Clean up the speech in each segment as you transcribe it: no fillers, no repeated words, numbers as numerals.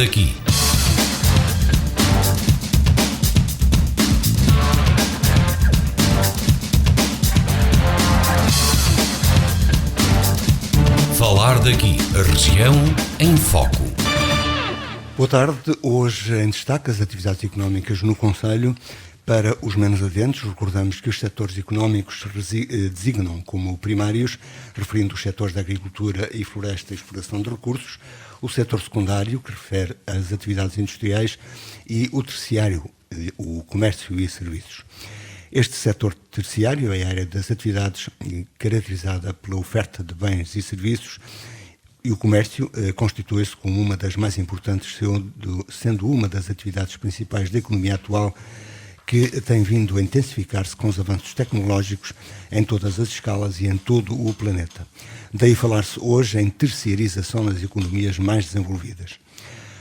daqui. Falar daqui, a região em foco. Boa tarde. Hoje em destaque as atividades económicas no concelho. Para os menos atentos, recordamos que os setores económicos designam como primários, referindo os setores da agricultura e floresta e exploração de recursos, o setor secundário, que refere às atividades industriais, e o terciário, o comércio e serviços. Este setor terciário é a área das atividades caracterizada pela oferta de bens e serviços, e o comércio constitui-se como uma das mais importantes, sendo uma das atividades principais da economia atual, que tem vindo a intensificar-se com os avanços tecnológicos em todas as escalas e em todo o planeta. Daí falar-se hoje em terceirização nas economias mais desenvolvidas.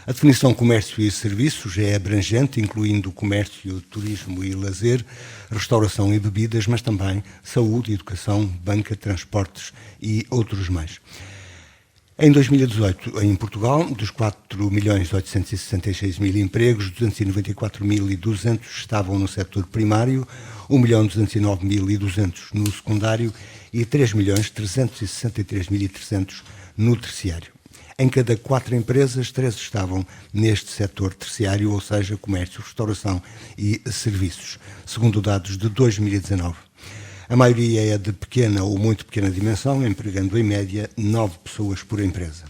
A definição comércio e serviços é abrangente, incluindo comércio, turismo e lazer, restauração e bebidas, mas também saúde, educação, banca, transportes e outros mais. Em 2018, em Portugal, dos 4.866.000 empregos, 294.200 estavam no setor primário, 1.209.200 no secundário e 3.363.300 no terciário. Em cada 4 empresas, 3 estavam neste setor terciário, ou seja, comércio, restauração e serviços, segundo dados de 2019. A maioria é de pequena ou muito pequena dimensão, empregando em média 9 pessoas por empresa.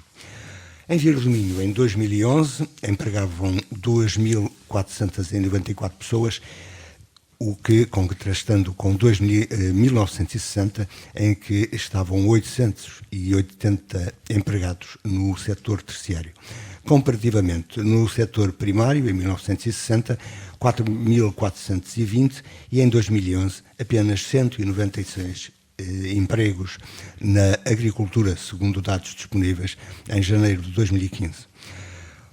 Em Vila do Minho, em 2011, empregavam 2.494 pessoas, o que, contrastando com 1960, em que estavam 880 empregados no setor terciário. Comparativamente, no setor primário, em 1960, 4.420 e em 2011 apenas 196 empregos na agricultura, segundo dados disponíveis em janeiro de 2015.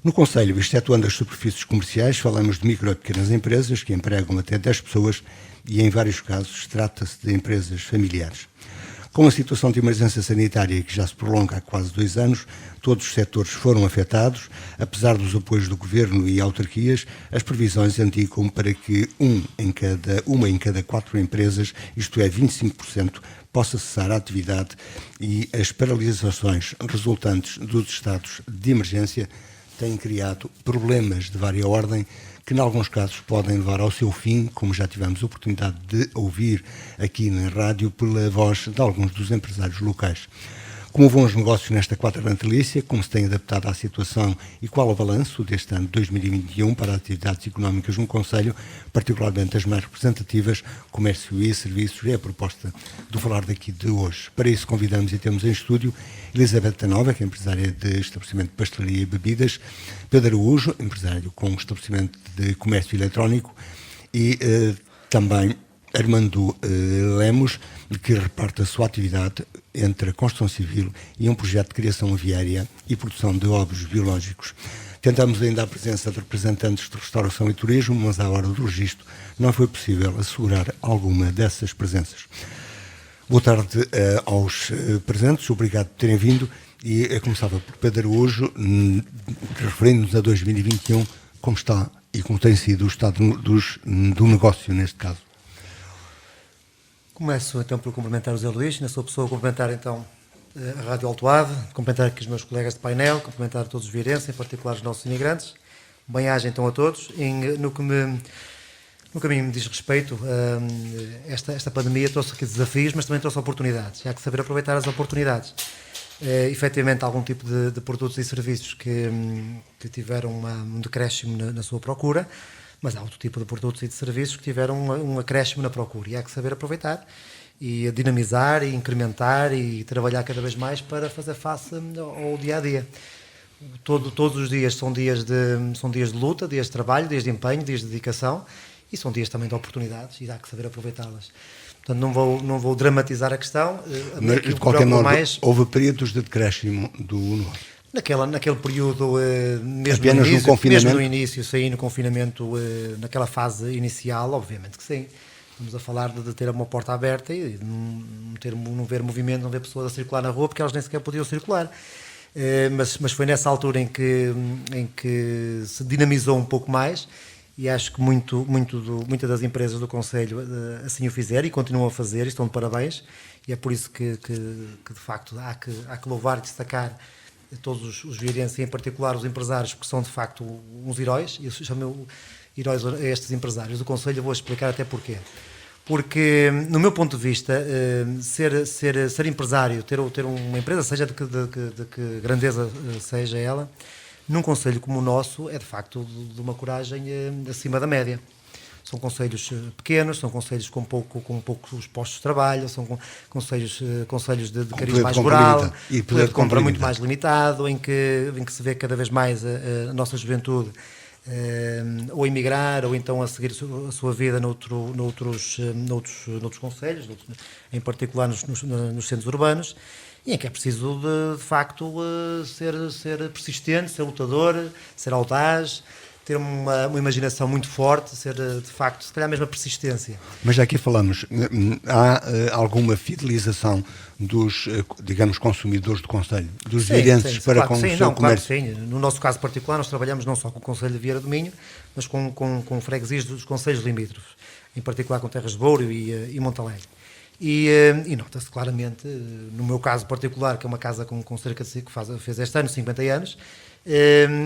No concelho, excetuando as superfícies comerciais, falamos de micro e pequenas empresas que empregam até 10 pessoas e, em vários casos, trata-se de empresas familiares. Com a situação de emergência sanitária que já se prolonga há quase 2 anos, todos os setores foram afetados. Apesar dos apoios do Governo e autarquias, as previsões indicam para que uma em cada 4 empresas, isto é, 25%, possa cessar a atividade, e as paralisações resultantes dos estados de emergência têm criado problemas de vária ordem que, em alguns casos, podem levar ao seu fim, como já tivemos a oportunidade de ouvir aqui na rádio pela voz de alguns dos empresários locais. Como vão os negócios nesta quadra natalícia, como se tem adaptado à situação e qual o balanço deste ano de 2021 para as atividades económicas no concelho, particularmente as mais representativas, comércio e serviços, é a proposta do Falar daqui de hoje. Para isso convidamos e temos em estúdio Elizabeth Nova, que é empresária de estabelecimento de pastelaria e bebidas, Pedro Araújo, empresário com estabelecimento de comércio eletrónico, e também Armando Lemos, que reparte a sua atividade entre a construção civil e um projeto de criação aviária e produção de ovos biológicos. Tentamos ainda a presença de representantes de restauração e turismo, mas à hora do registro não foi possível assegurar alguma dessas presenças. Boa tarde aos presentes, obrigado por terem vindo, e começava por Pedro Araújo, referindo-nos a 2021, como está e como tem sido o estado do negócio neste caso. Começo então por cumprimentar o Zé Luís, na sua pessoa, cumprimentar então a Rádio Altoave, cumprimentar aqui os meus colegas de painel, cumprimentar todos os vieirenses, em particular os nossos imigrantes. Bem-aja então a todos. No que a mim me diz respeito, esta pandemia trouxe aqui desafios, mas também trouxe oportunidades. Há que saber aproveitar as oportunidades. Efetivamente, algum tipo de produtos e serviços que tiveram um decréscimo na sua procura, mas há outro tipo de produtos e de serviços que tiveram um acréscimo na procura, e há que saber aproveitar e dinamizar e incrementar e trabalhar cada vez mais para fazer face ao dia-a-dia. Todos os dias são dias de luta, dias de trabalho, dias de empenho, dias de dedicação, e são dias também de oportunidades, e há que saber aproveitá-las. Portanto, não vou dramatizar a questão. Mas, de qualquer modo, houve períodos de decréscimo do negócio. Naquele período, mesmo no início, saí no confinamento, naquela fase inicial, obviamente que sim. Estamos a falar de ter uma porta aberta e de não ver movimento, não ver pessoas a circular na rua, porque elas nem sequer podiam circular. mas foi nessa altura em que se dinamizou um pouco mais, e acho que muitas das empresas do Conselho assim o fizeram e continuam a fazer, e estão de parabéns, e é por isso que de facto há que louvar e destacar todos os vieirenses, e em particular os empresários, porque são de facto uns heróis, e eu chamo heróis a estes empresários do Conselho. Eu vou explicar até porquê. Porque, no meu ponto de vista, ser empresário, ter uma empresa, seja de que grandeza seja ela, num concelho como o nosso, é de facto de uma coragem acima da média. São concelhos pequenos, são concelhos com poucos postos de trabalho, são concelhos de cariz mais rural, e poder de compra muito mais limitado, em que se vê cada vez mais a nossa juventude ou emigrar, ou então a seguir a sua vida noutros concelhos, em particular nos centros urbanos, e em que é preciso de facto ser persistente, ser lutador, ser audaz, ter uma imaginação muito forte, ser de facto, se calhar mesmo a persistência. Mas já aqui falamos, há alguma fidelização dos, digamos, consumidores do Conselho, dos vieirenses para com o seu comércio? Claro que sim. No nosso caso particular, nós trabalhamos não só com o Concelho de Vieira do Minho, mas com freguesias dos concelhos limítrofes, em particular com Terras de Bouro e Montalegre. E nota-se claramente, no meu caso particular, que é uma casa com cerca de fez este ano 50 anos,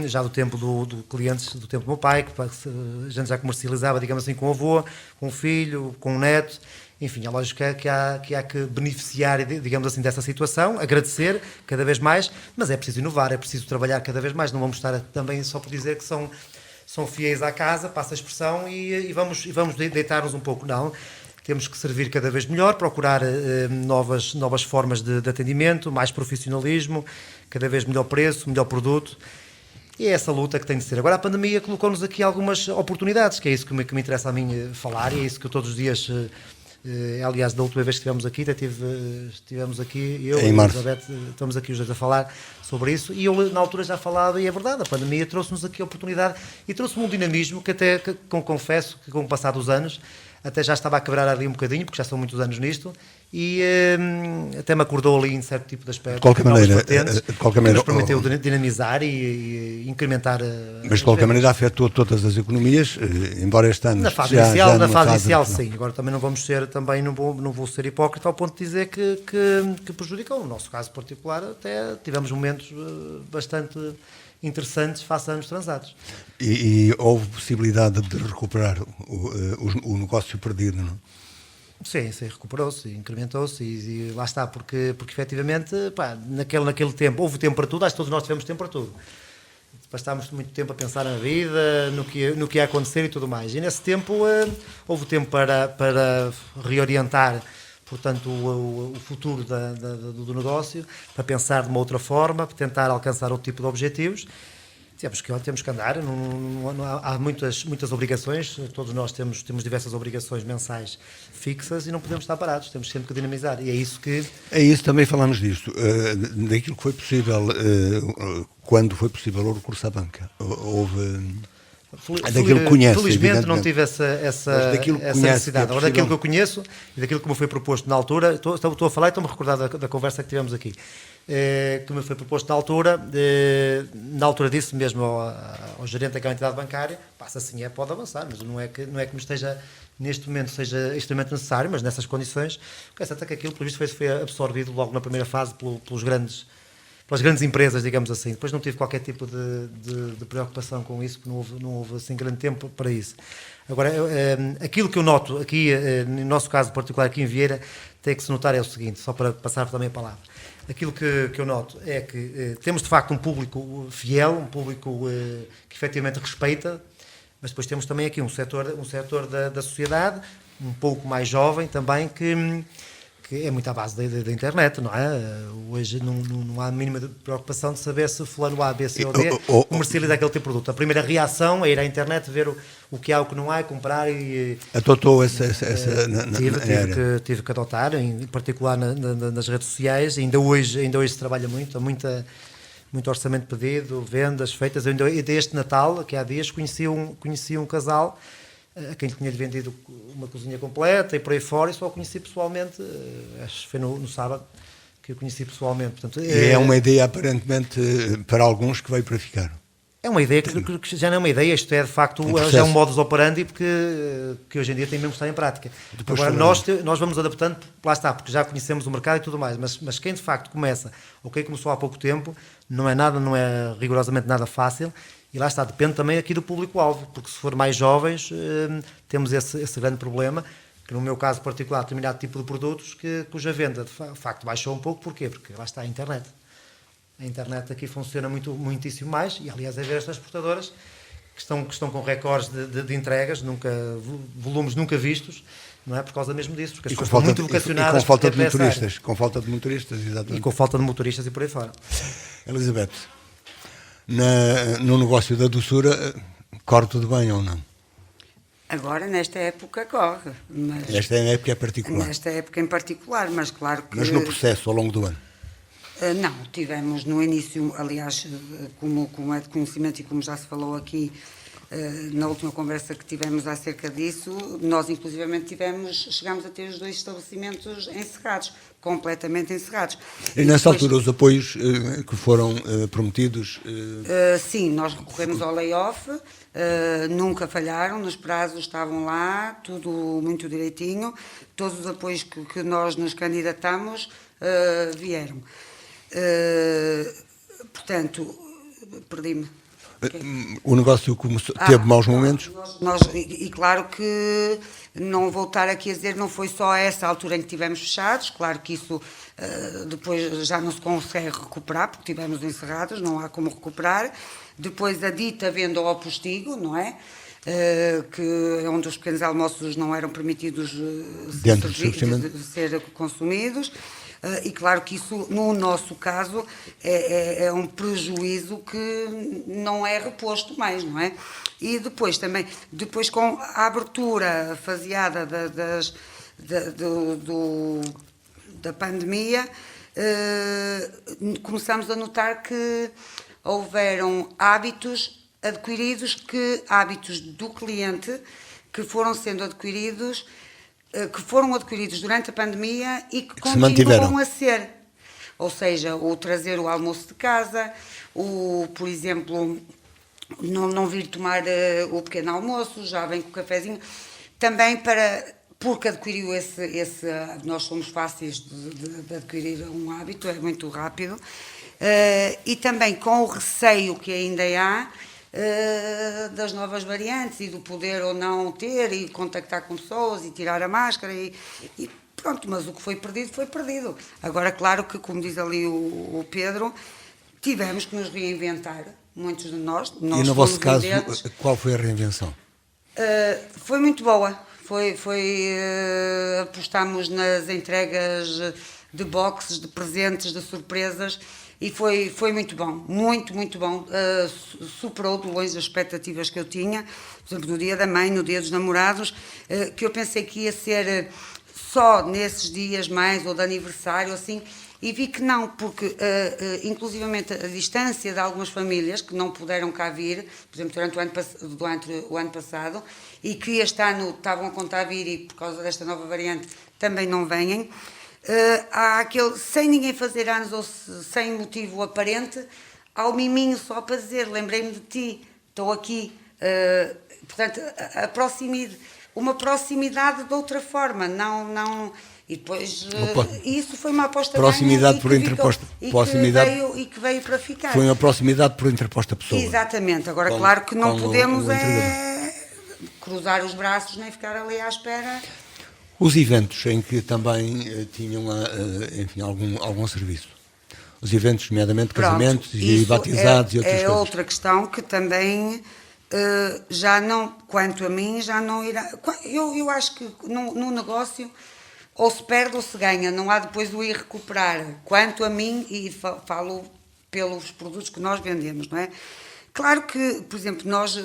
já do tempo do clientes, do tempo do meu pai, que a gente já comercializava, digamos assim, com o avô, com o filho, com o neto. Enfim, a lógica é que há que beneficiar, digamos assim, dessa situação, agradecer cada vez mais, mas é preciso inovar, é preciso trabalhar cada vez mais. Não vamos estar também só por dizer que são fiéis à casa, passa a expressão, e vamos deitar-nos um pouco. Não. Temos que servir cada vez melhor, procurar novas formas de atendimento, mais profissionalismo, cada vez melhor preço, melhor produto. E é essa luta que tem de ser. Agora, a pandemia colocou-nos aqui algumas oportunidades, que é isso que me interessa a mim falar, e é isso que eu todos os dias... aliás, da última vez que estivemos aqui, estivemos aqui, eu e a Elizabeth, estamos aqui os dois a falar sobre isso, e eu na altura já falava, e é verdade, a pandemia trouxe-nos aqui a oportunidade, e trouxe-me um dinamismo que até, confesso, que com o passar dos anos, até já estava a quebrar ali um bocadinho, porque já são muitos anos nisto, e até me acordou ali em certo tipo de aspecto. De qualquer maneira, que nos permitiu dinamizar e incrementar. Mas de qualquer maneira afetou todas as economias, embora este ano na fase inicial, sim. Agora também não vamos ser, não vou ser hipócrita ao ponto de dizer que prejudicou. No nosso caso particular, até tivemos momentos bastante interessantes face a anos transados. E houve possibilidade de recuperar o negócio perdido, não? Sim, recuperou-se, incrementou-se, e lá está, porque efetivamente, naquele tempo, houve tempo para tudo, acho que todos nós tivemos tempo para tudo. Passámos muito tempo a pensar na vida, no que ia acontecer e tudo mais. E nesse tempo houve tempo para reorientar, portanto, o futuro do negócio, para pensar de uma outra forma, para tentar alcançar outro tipo de objetivos. Temos que andar, há muitas obrigações, todos nós temos diversas obrigações mensais fixas, e não podemos estar parados, temos sempre que dinamizar, e é isso que... É isso, também falamos disto, daquilo que foi possível, quando foi possível o recurso à banca, houve... daquilo que conhece, felizmente não tive essa necessidade. Agora, daquilo que eu conheço e daquilo que me foi proposto na altura, estou a falar e estou-me a recordar da conversa que tivemos aqui, que me foi proposto na altura disse mesmo ao gerente daquela entidade bancária, se assim pode avançar, mas não é que me esteja, neste momento, seja extremamente necessário, mas nessas condições, até que aquilo, pelo visto, foi absorvido logo na primeira fase pelas grandes empresas, digamos assim. Depois não tive qualquer tipo de preocupação com isso, porque não houve assim grande tempo para isso. Agora, aquilo que eu noto aqui, no nosso caso particular aqui em Vieira, tem que se notar é o seguinte, só para passar também a palavra. Aquilo que eu noto é que temos de facto um público fiel, um público que efetivamente respeita, mas depois temos também aqui um setor da sociedade, um pouco mais jovem também, que é muito à base da internet, não é? Hoje não há a mínima preocupação de saber se fulano A, B, C ou D comercializa aquele tipo de produto. A primeira reação é ir à internet, ver o que há, o que não há, comprar e... Adotou essa tive que adotar, em particular nas redes sociais. Ainda hoje se trabalha muito, há muito orçamento pedido, vendas feitas. E deste Natal, que há dias, conheci um casal a quem tinha-lhe vendido uma cozinha completa e por aí fora, e só o conheci pessoalmente, acho que foi no sábado, que eu conheci pessoalmente. Portanto, E é uma ideia, aparentemente, para alguns, que veio para ficar. é uma ideia que já não é uma ideia, isto é de facto processo. já é um modus operandi que hoje em dia tem mesmo que estar em prática. Depois Agora, também. nós vamos adaptando, lá está, porque já conhecemos o mercado e tudo mais, mas quem de facto começa, ou quem começou há pouco tempo, não é rigorosamente nada fácil, e lá está, depende também aqui do público-alvo, porque se for mais jovens, temos esse grande problema, que no meu caso particular, determinado tipo de produtos, cuja venda de facto baixou um pouco, porquê? Porque lá está a internet. A internet aqui funciona muitíssimo mais, e aliás é ver as transportadoras que estão com recordes de entregas, volumes nunca vistos, não é? Por causa mesmo disso, porque as pessoas estão muito vocacionadas. E com falta de motoristas, exatamente. E com falta de motoristas e por aí fora. Elizabeth, no negócio da doçura, corre tudo bem ou não? Agora, nesta época, corre. Mas Esta época é particular. nesta época em particular, mas claro que... Mas no processo, ao longo do ano? Não, tivemos no início, aliás, como é de conhecimento e como já se falou aqui na última conversa que tivemos acerca disso, nós inclusivamente chegámos a ter os 2 estabelecimentos encerrados, completamente encerrados. E nessa altura os apoios que foram prometidos... Sim, nós recorremos ao layoff, nunca falharam, nos prazos estavam lá, tudo muito direitinho, todos os apoios que nós nos candidatamos vieram. Portanto, perdi-me. O negócio teve maus momentos? E claro que não vou estar aqui a dizer, não foi só essa altura em que estivemos fechados, claro que isso depois já não se consegue recuperar, porque estivemos encerrados, não há como recuperar. Depois a dita venda ao postigo, não é? Que onde os pequenos almoços não eram permitidos de ser consumidos. E claro que isso, no nosso caso, é um prejuízo que não é reposto mais, não é? E depois também, com a abertura faseada da pandemia, começamos a notar que houveram hábitos do cliente que foram sendo adquiridos, que foram adquiridos durante a pandemia e que continuam a ser. Ou seja, o trazer o almoço de casa, por exemplo, não vir tomar o pequeno almoço, já vem com o cafezinho, também porque adquiriu esse nós somos fáceis de adquirir um hábito, é muito rápido, e também com o receio que ainda há, das novas variantes e do poder ou não ter e contactar com pessoas e tirar a máscara e pronto, mas o que foi perdido, foi perdido. Agora, claro que, como diz ali o Pedro, tivemos que nos reinventar, muitos de nós. E no vosso caso, qual foi a reinvenção? Foi muito boa. Apostámos nas entregas de boxes, de presentes, de surpresas, e foi muito bom, muito bom. Superou de longe as expectativas que eu tinha, por exemplo, no dia da mãe, no dia dos namorados, que eu pensei que ia ser só nesses dias mais, ou de aniversário, assim, e vi que não, porque inclusivamente a distância de algumas famílias que não puderam cá vir, por exemplo, durante o ano passado, e que este ano estavam a contar vir e por causa desta nova variante também não vêm, há aquele, sem ninguém fazer anos ou sem motivo aparente, há o miminho só para dizer, lembrei-me de ti, estou aqui. Portanto, uma proximidade de outra forma, não e depois isso foi uma aposta proximidade por interposta e que veio para ficar. Foi uma proximidade por interposta pessoa. Exatamente. Agora, claro que não podemos cruzar os braços nem ficar ali à espera. Os eventos em que também tinham, enfim, algum serviço. Os eventos, nomeadamente casamentos e batizados e outras coisas. É outra questão que também já não, quanto a mim, já não irá. Eu acho que no negócio ou se perde ou se ganha, não há depois o ir recuperar. Quanto a mim, e falo pelos produtos que nós vendemos, não é? Claro que, por exemplo, nós,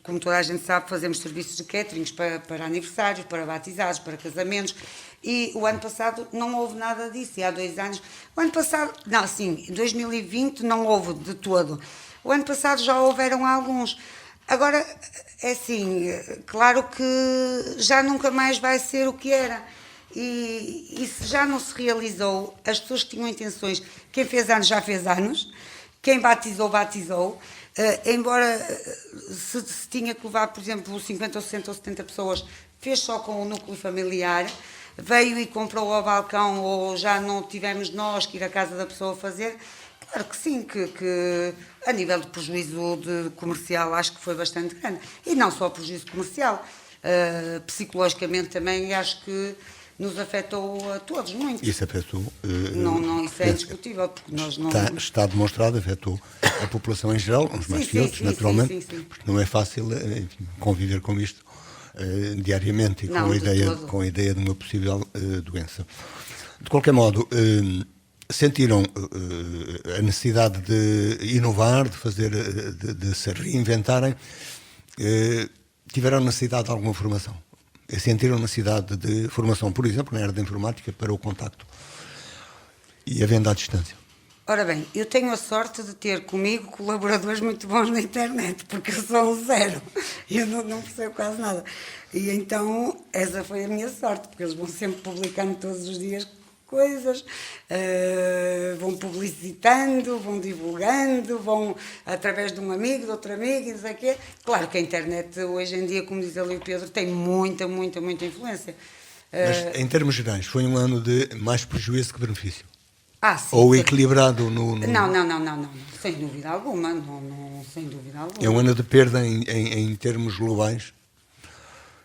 como toda a gente sabe, fazemos serviços de caterings para aniversários, para batizados, para casamentos, e o ano passado não houve nada disso, e há 2 anos. O ano passado, não, sim, em 2020 não houve de todo. O ano passado já houveram alguns. Agora, é assim, claro que já nunca mais vai ser o que era. E se já não se realizou, as pessoas que tinham intenções, quem fez anos já fez anos, quem batizou, batizou. Embora se tinha que levar, por exemplo, 50 ou 60 ou 70 pessoas, fez só com o núcleo familiar, veio e comprou ao balcão, ou já não tivemos nós que ir à casa da pessoa fazer. Claro que sim, que a nível de prejuízo comercial acho que foi bastante grande. E não só prejuízo comercial, psicologicamente também acho que nos afetou a todos muito. Isso afetou. Isso é indiscutível, porque nós não. Está demonstrado, afetou a população em geral, uns mais que outros, naturalmente, sim. porque não é fácil conviver com isto diariamente e com a ideia de uma possível doença. De qualquer modo, sentiram a necessidade de inovar, de fazer, de se reinventarem, tiveram necessidade de alguma formação. Sentiram necessidade de formação, por exemplo, na área da informática, para o contacto e a venda à distância. Ora bem, eu tenho a sorte de ter comigo colaboradores muito bons na internet, porque eu sou um zero, eu não percebo quase nada. E então, essa foi a minha sorte, porque eles vão sempre publicando todos os dias coisas, vão publicitando, vão divulgando, vão através de um amigo, de outro amigo, e não sei o quê. Claro que a internet hoje em dia, como diz ali o Pedro, tem muita influência. Mas em termos gerais, foi um ano de mais prejuízo que benefício? Sim. Ou equilibrado no... Não, sem dúvida alguma, sem dúvida alguma. É um ano de perda em termos globais?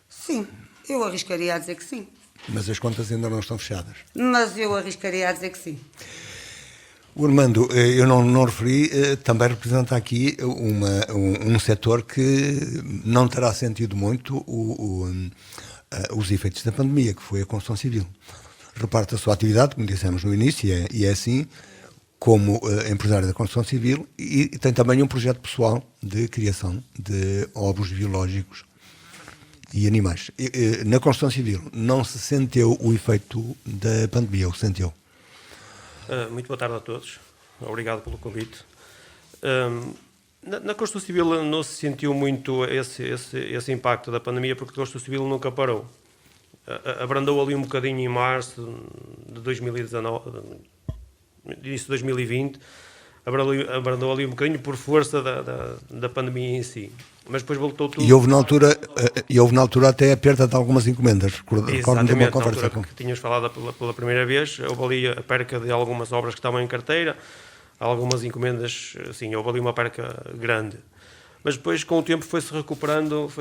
Sim, eu arriscaria a dizer que sim. Mas as contas ainda não estão fechadas. Mas eu arriscaria a dizer que sim. O Armando, eu não referi, também representa aqui um setor que não terá sentido muito os efeitos da pandemia, que foi a construção civil. Reparte a sua atividade, como dissemos no início, e é assim, como empresário da construção civil, e tem também um projeto pessoal de criação de ovos biológicos e animais. Na construção civil, não se sentiu o efeito da pandemia, ou se sentiu? Muito boa tarde a todos. Obrigado pelo convite. Na construção civil não se sentiu muito esse impacto da pandemia, porque a construção civil nunca parou. Abrandou ali um bocadinho em março de 2019, início de 2020, abrandou ali um bocadinho por força da pandemia em si. Mas depois voltou tudo. E houve na altura até a perda de algumas encomendas. Exatamente, na altura que tínhamos falado pela primeira vez, houve ali a perca de algumas obras que estavam em carteira, algumas encomendas, sim, houve ali uma perca grande. Mas depois, com o tempo, foi-se recuperando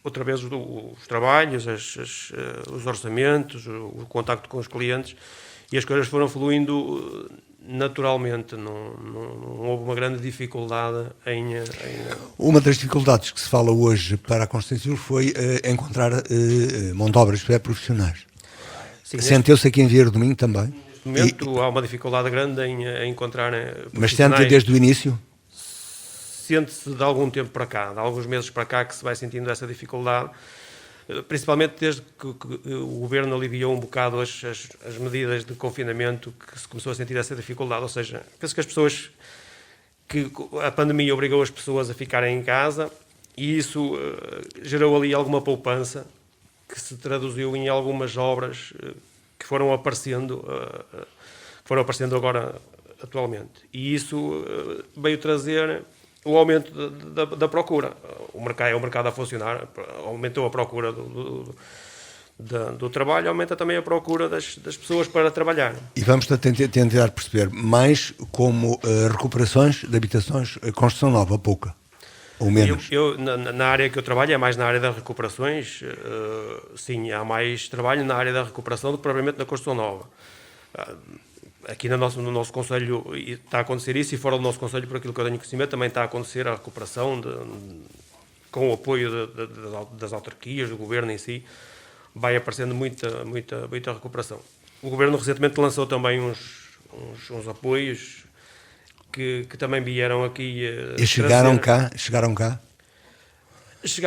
outra vez os trabalhos, os orçamentos, o contacto com os clientes, e as coisas foram fluindo naturalmente, não houve uma grande dificuldade em... Uma das dificuldades que se fala hoje para a construção civil foi encontrar mão de obras profissionais. Sentiu-se aqui em Vieira do Minho também? Neste momento há uma dificuldade grande em encontrar Mas sente desde o início? Sente-se de algum tempo para cá, de alguns meses para cá, que se vai sentindo essa dificuldade, principalmente desde que o Governo aliviou um bocado as medidas de confinamento, que se começou a sentir essa dificuldade. Ou seja, penso que as pessoas, que a pandemia obrigou as pessoas a ficarem em casa, e isso gerou ali alguma poupança, que se traduziu em algumas obras que foram aparecendo agora atualmente. E isso veio trazer o aumento da procura. O mercado a funcionar, aumentou a procura do trabalho, aumenta também a procura das pessoas para trabalhar. E vamos tentar perceber mais como recuperações de habitações, construção nova, pouca, ou menos? Eu, na área que eu trabalho, é mais na área das recuperações, sim, há mais trabalho na área da recuperação do que propriamente na construção nova. Aqui no nosso Conselho está a acontecer isso, e fora do nosso Conselho, por aquilo que eu tenho conhecimento, também está a acontecer a recuperação com o apoio das autarquias, do Governo em si. Vai aparecendo muita recuperação. O Governo recentemente lançou também uns apoios que também vieram aqui. E chegaram cá? Chegaram cá. Eles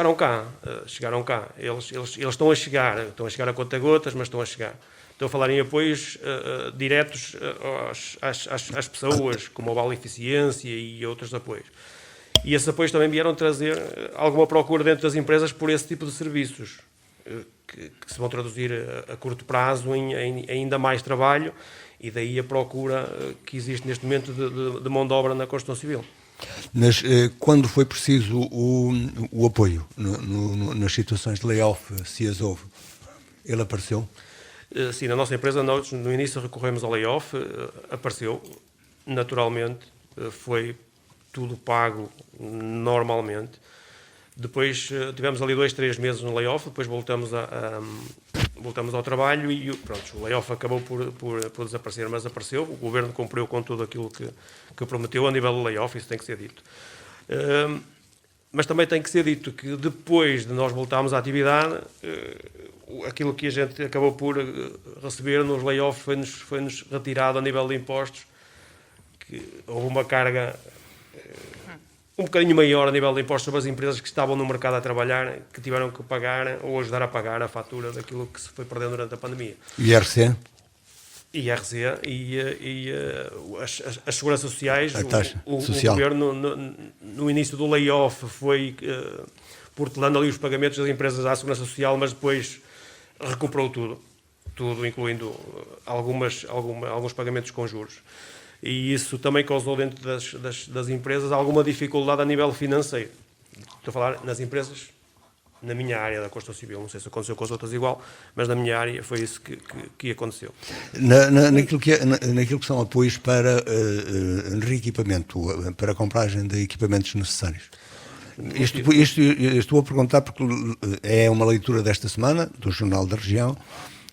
estão a chegar a conta-gotas, mas estão a chegar. Estou a falar em apoios diretos às pessoas, como o Vale Eficiência e outros apoios. E esses apoios também vieram trazer alguma procura dentro das empresas por esse tipo de serviços, que se vão traduzir a curto prazo em ainda mais trabalho, e daí a procura que existe neste momento de mão de obra na construção civil. Mas quando foi preciso o apoio nas situações de layoff, se as houve, ele apareceu? Sim, na nossa empresa nós no início recorremos ao layoff, apareceu naturalmente, foi tudo pago normalmente. Depois tivemos ali 2-3 meses no layoff, depois voltamos ao trabalho e pronto, o layoff acabou por desaparecer, mas apareceu. O Governo cumpriu com tudo aquilo que prometeu a nível do layoff, isso tem que ser dito. Mas também tem que ser dito que depois de nós voltarmos à atividade, aquilo que a gente acabou por receber nos layoffs foi-nos retirado a nível de impostos, que houve uma carga um bocadinho maior a nível de impostos sobre as empresas que estavam no mercado a trabalhar, que tiveram que pagar ou ajudar a pagar a fatura daquilo que se foi perdendo durante a pandemia. IRC? IRC e as seguranças sociais. A taxa o social. Governo, no início do layoff, foi portelando ali os pagamentos das empresas à segurança social, mas depois recuperou tudo, incluindo alguns pagamentos com juros. E isso também causou dentro das empresas alguma dificuldade a nível financeiro. Estou a falar nas empresas, na minha área da construção civil, não sei se aconteceu com as outras igual, mas na minha área foi isso que aconteceu. Naquilo que são apoios para reequipamento, para a compragem de equipamentos necessários. Isto estou a perguntar porque é uma leitura desta semana, do Jornal da Região,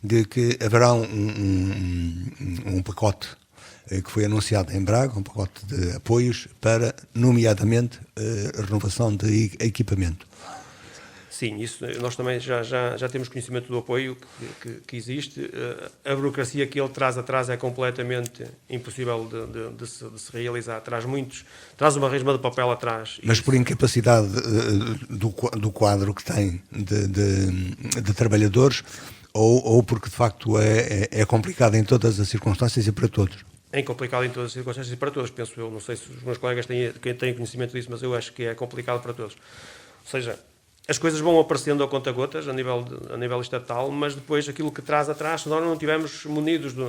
de que haverá um pacote que foi anunciado em Braga, um pacote de apoios para, nomeadamente, a renovação de equipamento. Sim, isso nós também já temos conhecimento do apoio que existe. A burocracia que ele traz atrás é completamente impossível de se realizar. Traz uma resma de papel atrás. Mas por incapacidade do quadro que tem de trabalhadores ou porque, de facto, é complicado em todas as circunstâncias e para todos? É complicado em todas as circunstâncias e para todos, penso eu. Não sei se os meus colegas têm conhecimento disso, mas eu acho que é complicado para todos. Ou seja, as coisas vão aparecendo a conta-gotas a nível estatal, mas depois aquilo que traz atrás, se nós não estivermos munidos de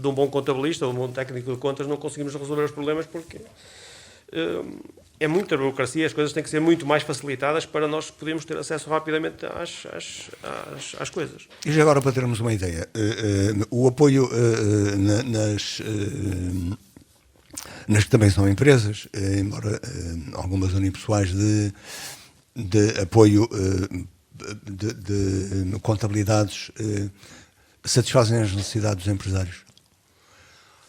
um bom contabilista ou de um bom técnico de contas, não conseguimos resolver os problemas porque é muita burocracia, as coisas têm que ser muito mais facilitadas para nós podermos ter acesso rapidamente às coisas. E já agora, para termos uma ideia, o apoio nas que também são empresas, embora algumas unipessoais de apoio de contabilidades, satisfazem as necessidades dos empresários?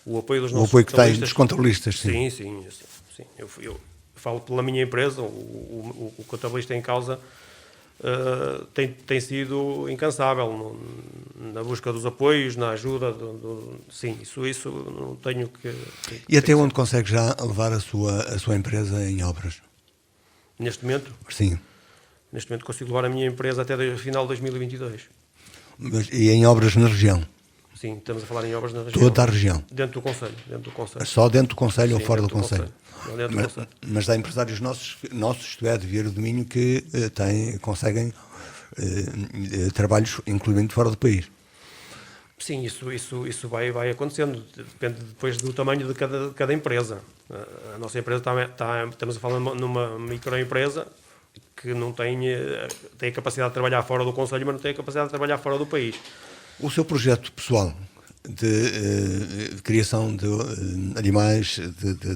O apoio dos nossos que tem dos contabilistas, sim. Sim. Eu falo pela minha empresa, o contabilista em causa tem sido incansável na busca dos apoios, na ajuda. Sim, isso não tenho que... E até onde consegue já levar a sua empresa em obras? Neste momento? Sim. Neste momento consigo levar a minha empresa até o final de 2022. E em obras na região? Sim, estamos a falar em obras na região. Toda a região? Dentro do concelho. Só dentro do concelho ou fora do concelho? Mas há empresários nossos, isto é, de Vieira do Minho, que conseguem trabalhos, incluindo fora do país. Sim, isso vai acontecendo, depende depois do tamanho de cada empresa. A nossa empresa estamos a falar numa microempresa que não tem a capacidade de trabalhar fora do concelho, mas não tem a capacidade de trabalhar fora do país. O seu projeto pessoal de criação de animais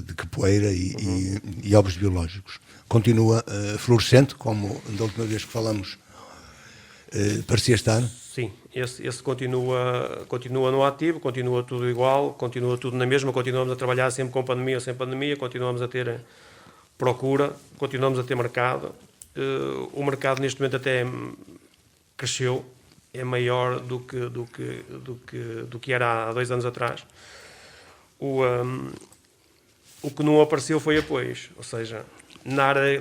de capoeira e ovos biológicos continua florescente, como da última vez que falamos parecia estar? Sim, esse continua no ativo, continua tudo igual, continua tudo na mesma, continuamos a trabalhar sempre com pandemia ou sem pandemia, continuamos a ter procura, continuamos a ter mercado. O mercado neste momento até cresceu, é maior do que era há 2 anos atrás. O que não apareceu foi apoios, ou seja, na área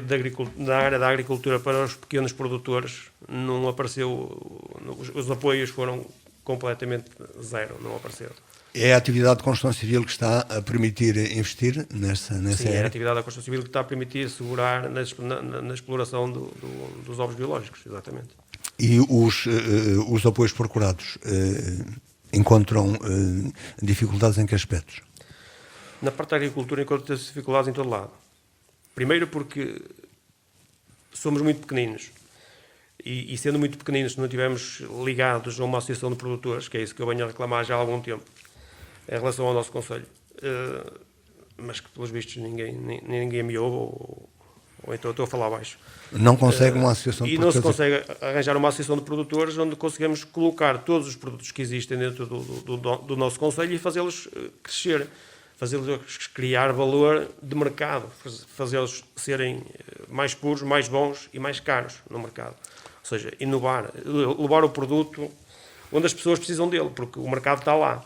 da agricultura para os pequenos produtores não apareceu, os apoios foram completamente zero, não apareceram. É a atividade de construção civil que está a permitir investir nessa Sim, área? É a atividade da construção civil que está a permitir segurar na exploração dos ovos biológicos, exatamente. E os apoios procurados encontram dificuldades em que aspectos? Na parte da agricultura encontram-se dificuldades em todo lado. Primeiro porque somos muito pequeninos. E sendo muito pequeninos, se não estivermos ligados a uma associação de produtores, que é isso que eu venho a reclamar já há algum tempo, em relação ao nosso concelho, mas que pelos vistos ninguém me ouve, ou então estou a falar baixo. Não consegue uma associação de produtores? E não se consegue arranjar uma associação de produtores onde conseguimos colocar todos os produtos que existem dentro do nosso concelho e fazê-los crescer, fazê-los criar valor de mercado, fazê-los serem mais puros, mais bons e mais caros no mercado. Ou seja, inovar, levar o produto onde as pessoas precisam dele, porque o mercado está lá.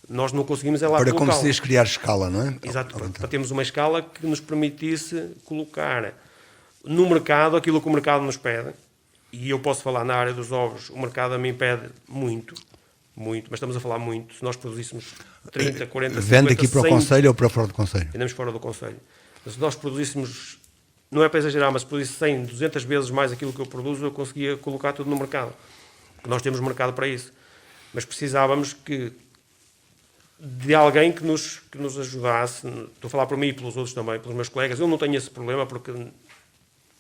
Nós não conseguimos é lá para, colocá-lo. como se diz, criar escala, não é? Exato, para termos uma escala que nos permitisse colocar no mercado aquilo que o mercado nos pede. E eu posso falar na área dos ovos, o mercado a mim pede muito, mas estamos a falar muito. Se nós produzíssemos 30, 40, 50, vende aqui para 100, o concelho ou para fora do concelho? vendemos fora do concelho. Mas se nós produzíssemos, não é para exagerar, mas se produzisse 100, 200 vezes mais aquilo que eu produzo, eu conseguia colocar tudo no mercado. Nós temos mercado para isso. Mas precisávamos de alguém que nos ajudasse. Estou a falar por mim e pelos outros também, pelos meus colegas. Eu não tenho esse problema porque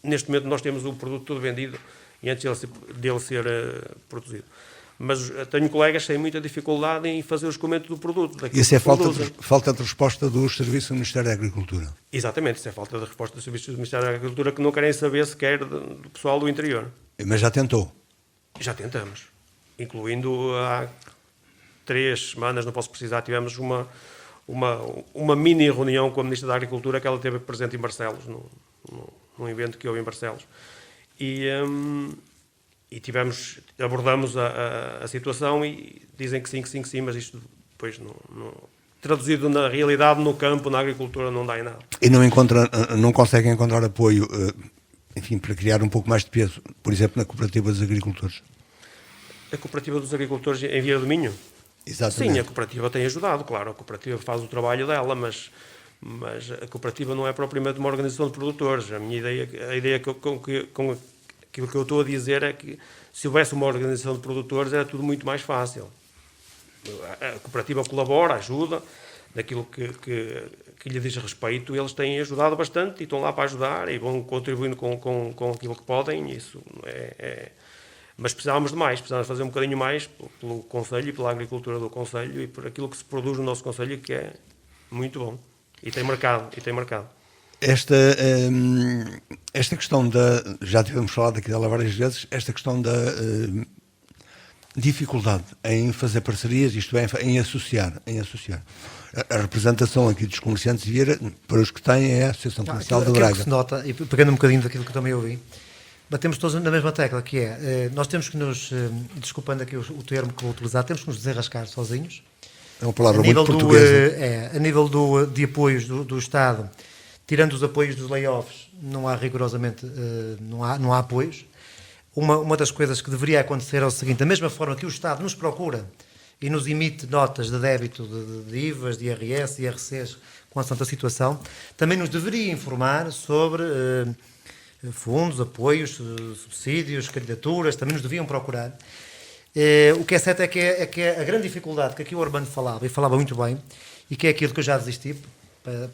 neste momento nós temos o produto todo vendido e antes dele ser produzido. Mas tenho colegas que têm muita dificuldade em fazer o escoamento do produto. Isso é falta de resposta dos serviços do Ministério da Agricultura? Exatamente, isso é falta de resposta dos serviços do Ministério da Agricultura que não querem saber sequer do pessoal do interior. Mas já tentou? Já tentamos, incluindo há 3 semanas, não posso precisar, tivemos uma mini reunião com a Ministra da Agricultura que ela teve presente em Barcelos, num evento que houve em Barcelos. E abordamos a situação e dizem que sim, mas isto depois traduzido na realidade, no campo, na agricultura, não dá em nada. E não conseguem encontrar apoio, enfim, para criar um pouco mais de peso, por exemplo, na Cooperativa dos Agricultores? A Cooperativa dos Agricultores em Vieira do Minho? Exatamente. Sim, a cooperativa tem ajudado, claro, a cooperativa faz o trabalho dela, mas a cooperativa não é propriamente uma organização de produtores. A ideia com aquilo que eu estou a dizer é que se houvesse uma organização de produtores era tudo muito mais fácil. A cooperativa colabora, ajuda, naquilo que lhe diz respeito, eles têm ajudado bastante e estão lá para ajudar e vão contribuindo com aquilo que podem, isso mas precisávamos de mais, precisávamos fazer um bocadinho mais pelo Concelho e pela agricultura do Concelho e por aquilo que se produz no nosso Concelho, que é muito bom e tem mercado. Esta questão já tivemos falado aqui dela várias vezes, esta questão da dificuldade em fazer parcerias, isto é, em associar. A representação aqui dos comerciantes de Vieira, para os que têm, é a Associação Comercial de Braga. Que se nota, e pegando um bocadinho daquilo que eu também ouvi, batemos todos na mesma tecla, que é, nós temos que desculpando aqui o termo que vou utilizar, temos que nos desenrascar sozinhos. É uma palavra muito portuguesa. A nível de apoios do Estado, tirando os apoios dos layoffs, não há rigorosamente, não há apoios. Uma das coisas que deveria acontecer é o seguinte: da mesma forma que o Estado nos procura e nos emite notas de débito de IVAs, de IRS, de IRCs, com a santa situação, também nos deveria informar sobre fundos, apoios, subsídios, candidaturas, também nos deviam procurar. O que é certo é que a grande dificuldade que aqui o Armando falava, e falava muito bem, e que é aquilo que eu já desisti,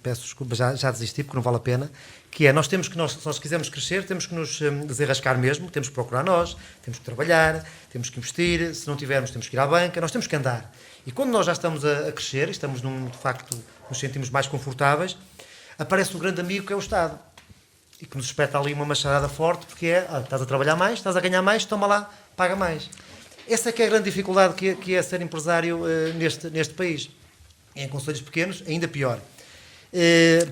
peço desculpa, já desisti porque não vale a pena, que é, se nós quisermos crescer, temos que nos desenrascar mesmo, temos que procurar nós, temos que trabalhar, temos que investir, se não tivermos temos que ir à banca, nós temos que andar. E quando nós já estamos a crescer, e estamos de facto, nos sentimos mais confortáveis, aparece um grande amigo que é o Estado, e que nos espeta ali uma machadada forte, porque estás a trabalhar mais, estás a ganhar mais, toma lá, paga mais. Essa é que é a grande dificuldade que é ser empresário neste país. Em concelhos pequenos, ainda pior.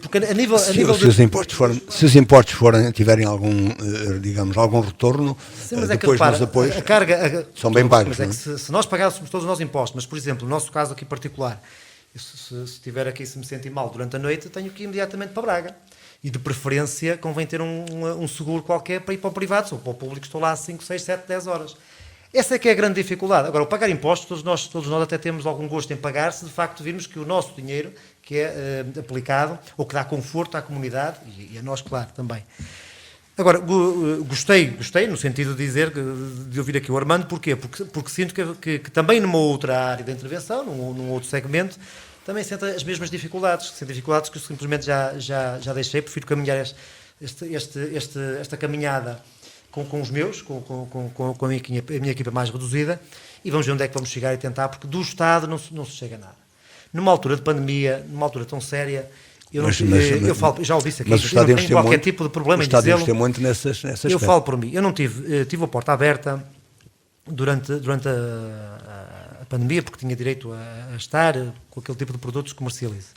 Porque a nível se os impostos tiverem algum retorno, sim, mas depois nos apoios são bem pagos. Mas é que se nós pagássemos todos os nossos impostos, mas, por exemplo, no nosso caso aqui particular, se me sentir mal durante a noite, tenho que ir imediatamente para Braga. E de preferência convém ter um seguro qualquer para ir para o privado, ou para o público estou lá 5, 6, 7, 10 horas. Essa é que é a grande dificuldade. Agora, o pagar impostos, todos nós até temos algum gosto em pagar, se de facto virmos que o nosso dinheiro, que é aplicado, ou que dá conforto à comunidade, e a nós, claro, também, Agora, gostei no sentido de dizer, de ouvir aqui o Armando, porquê? Porque sinto que também numa outra área da intervenção, num outro segmento, também sinto as mesmas dificuldades, que eu simplesmente já deixei, prefiro caminhar esta caminhada com os meus, com a minha equipa mais reduzida, e vamos ver onde é que vamos chegar e tentar, porque do Estado não se chega a nada. Numa altura de pandemia, numa altura tão séria, eu falo, já o disse aqui, mas eu não tenho qualquer tipo de problema em dizê-lo. Muito nessas Eu falo por mim, eu não tive a porta aberta durante a pandemia, porque tinha direito a estar com aquele tipo de produtos que comercializo.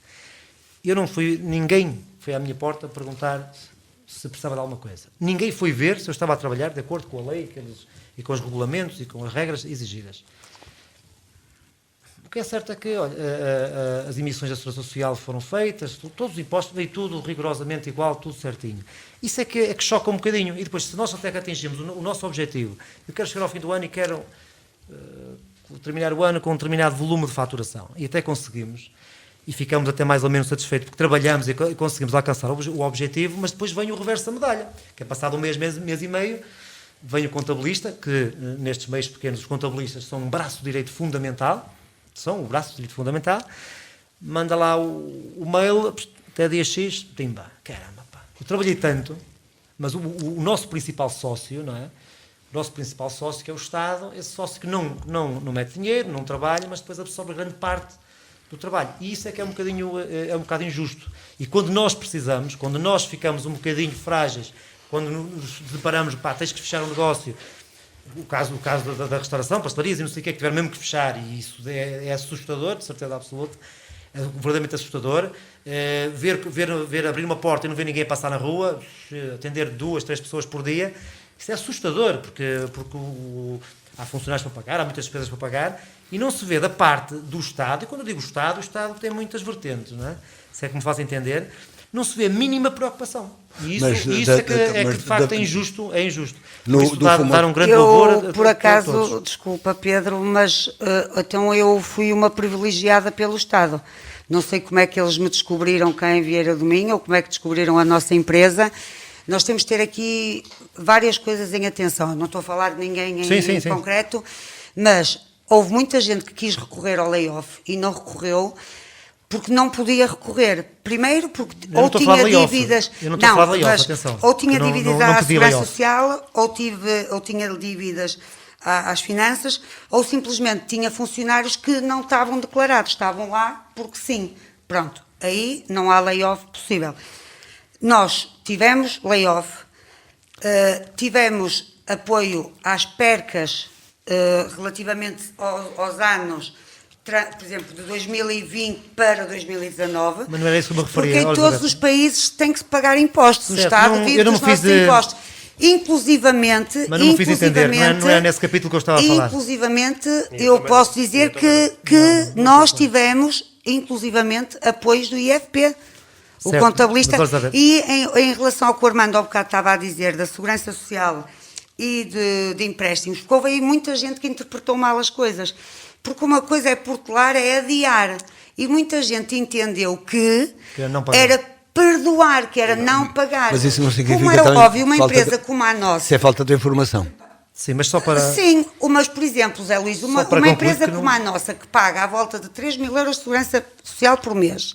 Ninguém foi à minha porta perguntar se precisava de alguma coisa. Ninguém foi ver se eu estava a trabalhar de acordo com a lei e com os regulamentos e com as regras exigidas. O que é certo é que, olha, as emissões da Segurança Social foram feitas, todos os impostos, veio tudo rigorosamente igual, tudo certinho. Isso é que choca um bocadinho. E depois, se nós até que atingimos o nosso objetivo, eu quero chegar ao fim do ano e quero terminar o ano com um determinado volume de faturação, e até conseguimos, e ficamos até mais ou menos satisfeitos, porque trabalhamos e conseguimos alcançar o objetivo, mas depois vem o reverso da medalha, que é passado mês e meio, vem o contabilista, que nestes meios pequenos os contabilistas são um braço direito fundamental, manda lá o mail, até dia X, timba, caramba, pá. Eu trabalhei tanto, mas o nosso principal sócio, não é? O nosso principal sócio, que é o Estado, esse sócio que não mete dinheiro, não trabalha, mas depois absorve grande parte do trabalho. E isso é que é um bocado injusto. E quando nós precisamos, quando nós ficamos um bocadinho frágeis, quando nos deparamos, pá, tens que fechar um negócio, o caso da restauração, pastelarias e não sei o que tiver mesmo que fechar, e isso é assustador, de certeza absoluta, é verdadeiramente assustador, ver abrir uma porta e não ver ninguém passar na rua, atender 2, 3 pessoas por dia, isso é assustador, porque há funcionários para pagar, há muitas despesas para pagar, e não se vê da parte do Estado, e quando eu digo Estado, o Estado tem muitas vertentes, não é? Se é que me faz entender, não se vê a mínima preocupação. E isso é que de facto é injusto. Dar um grande louvor. Por acaso, desculpa Pedro, mas então eu fui uma privilegiada pelo Estado. Não sei como é que eles me descobriram cá em Vieira do Minho, ou como é que descobriram a nossa empresa. Nós temos de ter aqui várias coisas em atenção. Não estou a falar de ninguém em concreto, mas houve muita gente que quis recorrer ao layoff e não recorreu, porque não podia recorrer. Primeiro, porque ou tinha dívidas... ou tinha dívidas à Segurança Social, ou tinha dívidas às finanças, ou simplesmente tinha funcionários que não estavam declarados, estavam lá porque sim. Pronto, aí não há layoff possível. Nós tivemos layoff, tivemos apoio às percas relativamente aos anos... por exemplo, de 2020 para 2019, mas não era isso que me referia, porque em todos os países tem que se pagar impostos, certo, o Estado vive dos nossos impostos. Inclusivamente, mas não me fiz entender, não é nesse capítulo que eu estava a falar. Inclusivamente, eu posso dizer que nós tivemos, inclusivamente, apoios do IFP, o certo, contabilista, e em relação ao que o Armando há bocado estava a dizer, da Segurança Social e de empréstimos, porque houve aí muita gente que interpretou mal as coisas. Porque uma coisa é protelar, é adiar. E muita gente entendeu que era perdoar, que era não pagar. Mas isso não significa como era óbvio, uma empresa como a nossa... Isso é falta de informação. Sim, mas só para... Sim, mas por exemplo, Zé Luís, uma empresa como a nossa, que paga à volta de 3 mil euros de segurança social por mês,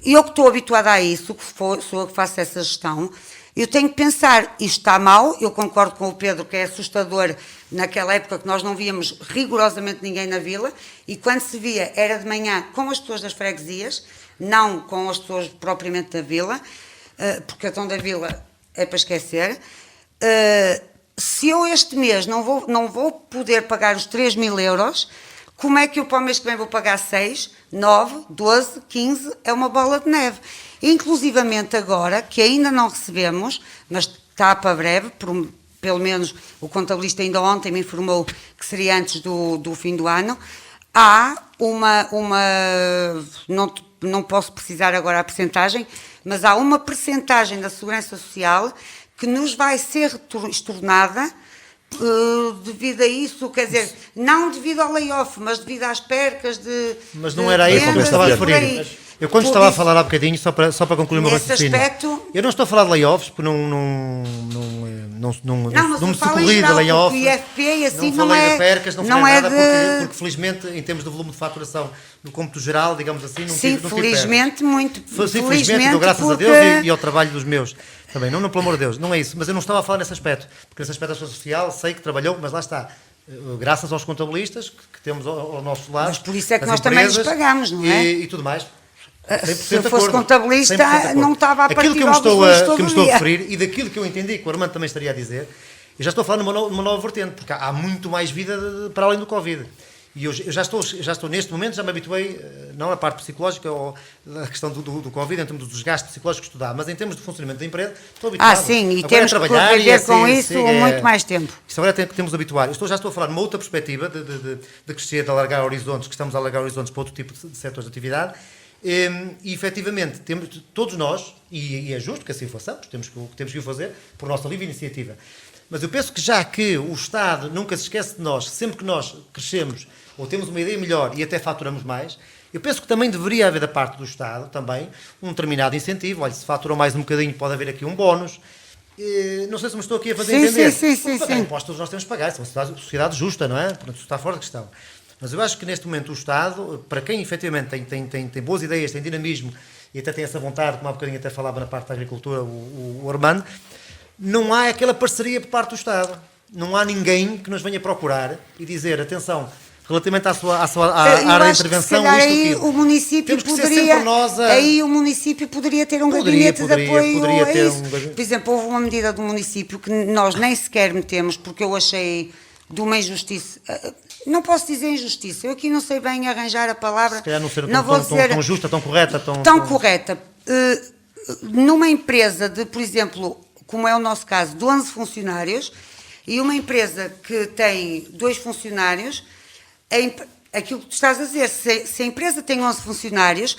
eu que estou habituada a isso, sou eu que faço essa gestão, eu tenho que pensar, isto está mal, eu concordo com o Pedro que é assustador naquela época que nós não víamos rigorosamente ninguém na vila, e quando se via era de manhã com as pessoas das freguesias, não com as pessoas propriamente da vila, porque a tão da vila é para esquecer. Se eu este mês não vou poder pagar os 3 mil euros, como é que eu para o mês que vem vou pagar 6, 9, 12, 15? É uma bola de neve. Inclusivamente agora, que ainda não recebemos, mas está para breve, pelo menos o contabilista ainda ontem me informou que seria antes do fim do ano, há não posso precisar agora a percentagem, mas há uma percentagem da Segurança Social que nos vai ser estornada devido a isso, quer dizer, não devido ao layoff, mas devido às percas de... Mas não era isso que eu estava a referir. Eu quando estava a falar há bocadinho, só para concluir o meu Nesse raciocínio, aspecto- eu não estou a falar de layoffs, porque não mas me eu falo em socorri de geral, layoff, porque o IFP e assim não falei de percas, não falei nada, porque de... felizmente, em termos de volume de faturação, no cômputo geral, digamos assim, não Sim, tive percas. felizmente, muito. Sim, felizmente, dou graças a Deus e ao trabalho dos meus. Também, não, pelo amor de Deus, não é isso. Mas eu não estava a falar nesse aspecto, porque nesse aspecto da Segurança Social sei que trabalhou, mas lá está. Graças aos contabilistas que temos ao nosso lado. Mas por isso é que as nós também lhes empresas pagamos, não é? E tudo mais. 100% Se eu de fosse acordo, contabilista, 100% de acordo. não estava a partir Aquilo que eu me ovos estou hoje a, todo que me estou a dia. referir e daquilo que eu entendi que o Armando também estaria a dizer, eu já estou a falar numa nova vertente, porque há muito mais vida para além do Covid. E eu já estou neste momento, já me habituei, não na parte psicológica ou na questão do Covid, em termos dos gastos psicológicos que estudar, mas em termos de funcionamento da empresa, estou habituado. Sim, e Agora temos é que trabalhar e conviver com isso é- muito mais tempo. Isto agora temos de habituar. Já estou a falar numa outra perspectiva de crescer, de alargar horizontes, que estamos a alargar horizontes para outro tipo de setores de atividade. E efetivamente, todos nós, e é justo que assim façamos, temos que o fazer por nossa livre iniciativa. Mas eu penso que já que o Estado nunca se esquece de nós, sempre que nós crescemos ou temos uma ideia melhor e até faturamos mais, eu penso que também deveria haver da parte do Estado também um determinado incentivo. Olha, se faturam mais um bocadinho pode haver aqui um bónus. Não sei se me estou aqui a fazer entender. Sim. Pagar impostos nós temos que pagar, é uma sociedade justa, não é? Portanto, isso está fora de questão. Mas eu acho que neste momento o Estado, para quem efetivamente tem boas ideias, tem dinamismo e até tem essa vontade, como há bocadinho até falava na parte da agricultura o Armando, não há aquela parceria por parte do Estado. Não há ninguém que nos venha procurar e dizer, atenção, relativamente à área de intervenção, isto aí aquilo. o município Temos que ser poderia, sempre nós aí o município poderia ter um gabinete de apoio poderia a ter isso. Por exemplo, houve uma medida do município que nós nem sequer metemos, porque eu achei de uma injustiça. Não posso dizer injustiça, eu aqui não sei bem arranjar a palavra. Se calhar não ser tão justa, tão correta. Tão correta. Numa empresa de, por exemplo, como é o nosso caso, de 11 funcionários, e uma empresa que tem 2 funcionários, aquilo que tu estás a dizer, se a empresa tem 11 funcionários,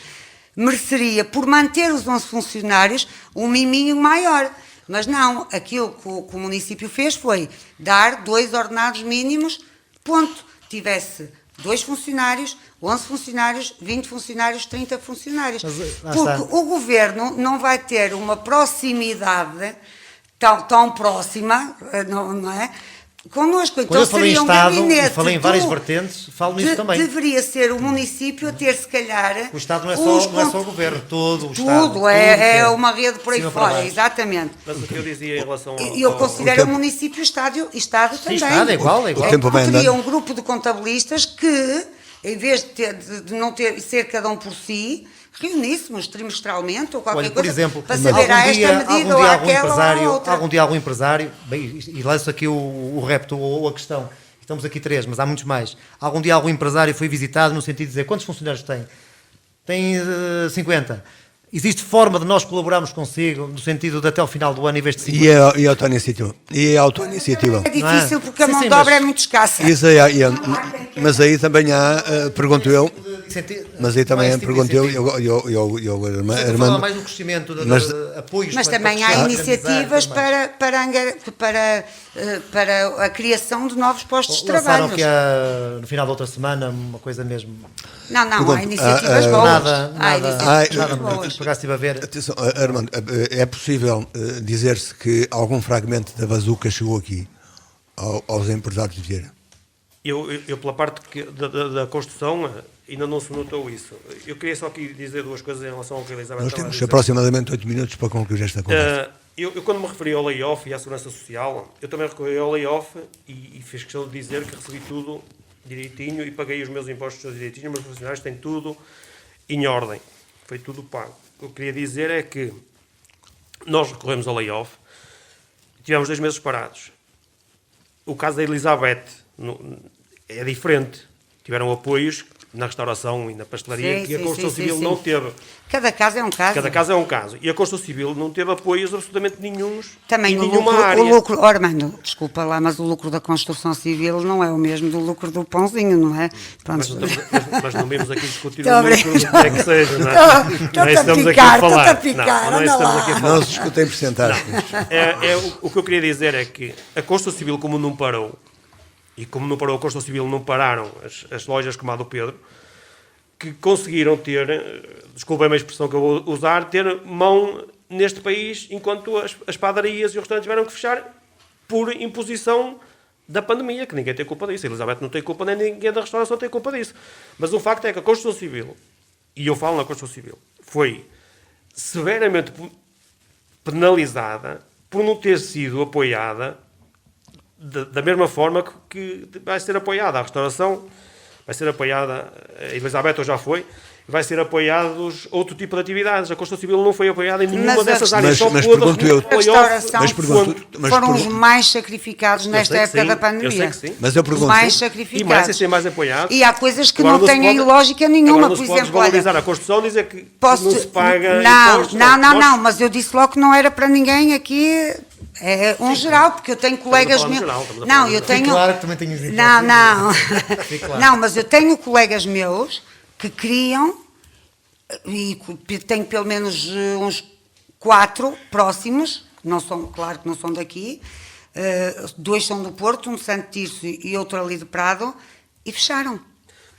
mereceria, por manter os 11 funcionários, um miminho maior. Mas não, aquilo que o município fez foi dar 2 ordenados mínimos, ponto. Tivesse 2 funcionários, 11 funcionários, 20 funcionários, 30 funcionários. Porque o governo não vai ter uma proximidade tão próxima, não é? Connosco, então eu falei seria em um Estado, gabinete. falei em várias vertentes, falo nisso também. Deveria ser o município a ter, se calhar... O Estado não é só o governo, todo o Estado. Tudo, é uma rede por aí fora, exatamente. Mas o que eu dizia em relação ao... Eu considero o município Estado também. Estado é igual. O tempo vai andando. Teria um grupo de contabilistas que, em vez de não ser cada um por si, reuníssemos trimestralmente ou qualquer Por coisa exemplo, para saber esta medida ou aquela ou a outra. Algum dia algum empresário, bem, e lanço aqui o repto ou a questão, estamos aqui 3, mas há muitos mais, algum dia algum empresário foi visitado no sentido de dizer, quantos funcionários tem? Tem 50. Existe forma de nós colaborarmos consigo, no sentido de até ao final do ano, em vez de 50? E a autoiniciativa? É difícil porque a Sim, mão sim, de obra mas- é muito escassa. Isso aí, mas aí também há, pergunto eu, mas aí também pergunto eu, Estou a falar Armando, mais no crescimento de apoios. Mas para também há crescer, iniciativas organizar para a criação de novos postos de Lançaram trabalho. que no final da outra semana uma coisa mesmo. Não, Pergunto, há iniciativas boas. Nada, Há iniciativas nada. boas. Por acaso estive a ver. atenção, Armando, é possível dizer-se que algum fragmento da bazuca chegou aqui aos empresários de Vieira? Eu pela parte da construção, ainda não se notou isso. Eu queria só aqui dizer 2 coisas em relação ao que a Elizabeth Nós estava a temos dizer. aproximadamente 8 minutos para concluir esta conversa. Eu quando me referi ao layoff e à segurança social, eu também recorri ao layoff e fiz questão de dizer que recebi tudo direitinho e paguei os meus impostos direitinho, os meus funcionários têm tudo em ordem, foi tudo pago. O que eu queria dizer é que nós recorremos ao layoff, tivemos 2 meses parados. O caso da Elizabeth é diferente, tiveram apoios na restauração e na pastelaria que a construção civil não teve. Cada caso é um caso. Cada caso é um caso. E a construção civil não teve apoios absolutamente nenhuns Também em o nenhuma lucro, área. Armando, desculpa lá, mas o lucro da construção civil não é o mesmo do lucro do pãozinho, não é? Pronto. Mas não vimos aqui discutir Estou o a lucro do que é que seja, não é? Estou-te Não é isso que estamos aqui a a falar. picar, estou-te a picar, Não é isso que estamos aqui a falar. Não se discute em porcentagens. O que eu queria dizer é que a construção civil, como não parou, e como não parou a construção civil, não pararam as lojas como a do Pedro, que conseguiram ter, desculpem a expressão que eu vou usar, ter mão neste país, enquanto as padarias e os restaurantes tiveram que fechar por imposição da pandemia, que ninguém tem culpa disso. A Elizabeth não tem culpa, nem ninguém da restauração tem culpa disso. Mas o facto é que a Construção Civil, e eu falo na Construção Civil, foi severamente penalizada por não ter sido apoiada da mesma forma que vai ser apoiada a restauração, vai ser apoiada, a Elizabeth já foi, vai ser apoiados outro tipo de atividades. A Construção Civil não foi apoiada em nenhuma dessas áreas. Mas pergunto eu... A restauração mas foram os mais sacrificados nesta época da pandemia. Eu sei que sim. Mas eu pergunto... Os mais sacrificados. E mais a ser mais apoiados. E há coisas que Agora não têm lógica nenhuma. Agora Por não se exemplo, pode valorizar a construção e dizer que não se paga impostos. Não, mas eu disse logo que não era para ninguém aqui... É um geral, porque eu tenho colegas meus... Não, eu tenho... Claro que também tenho exemplos. Não, mas eu tenho colegas meus que criam, e tenho pelo menos uns 4 próximos, que não são, claro que não são daqui, 2 são do Porto, um de Santo Tirso e outro ali de Prado, e fecharam.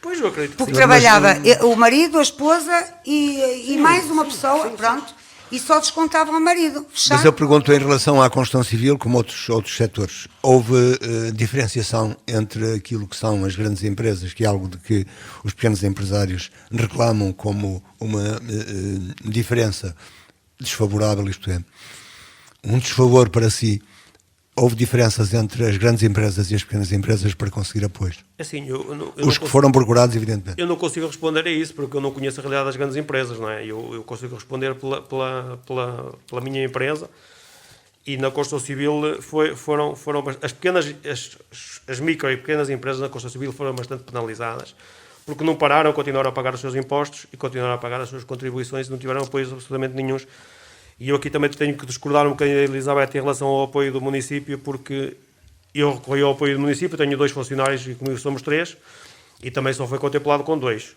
Pois, eu acredito que Porque sim. trabalhava o marido, a esposa e mais uma pessoa, pronto, e só descontavam ao marido. Fecharam. Mas eu pergunto em relação à construção civil, como outros setores, houve diferenciação entre aquilo que são as grandes empresas, que é algo de que os pequenos empresários reclamam como uma diferença desfavorável, isto é, um desfavor para si. Houve diferenças entre as grandes empresas e as pequenas empresas para conseguir apoio? Assim, Os que foram procurados, evidentemente. Eu não consigo responder a isso, porque eu não conheço a realidade das grandes empresas, não é? Eu consigo responder pela minha empresa, e na construção civil foram as pequenas, as micro e pequenas empresas na construção civil foram bastante penalizadas, porque não pararam, continuaram a pagar os seus impostos e continuaram a pagar as suas contribuições e não tiveram apoios absolutamente nenhuns. E eu aqui também tenho que discordar um bocadinho da Elizabeth em relação ao apoio do município, porque eu recorri ao apoio do município, tenho 2 funcionários e comigo somos 3, e também só foi contemplado com 2.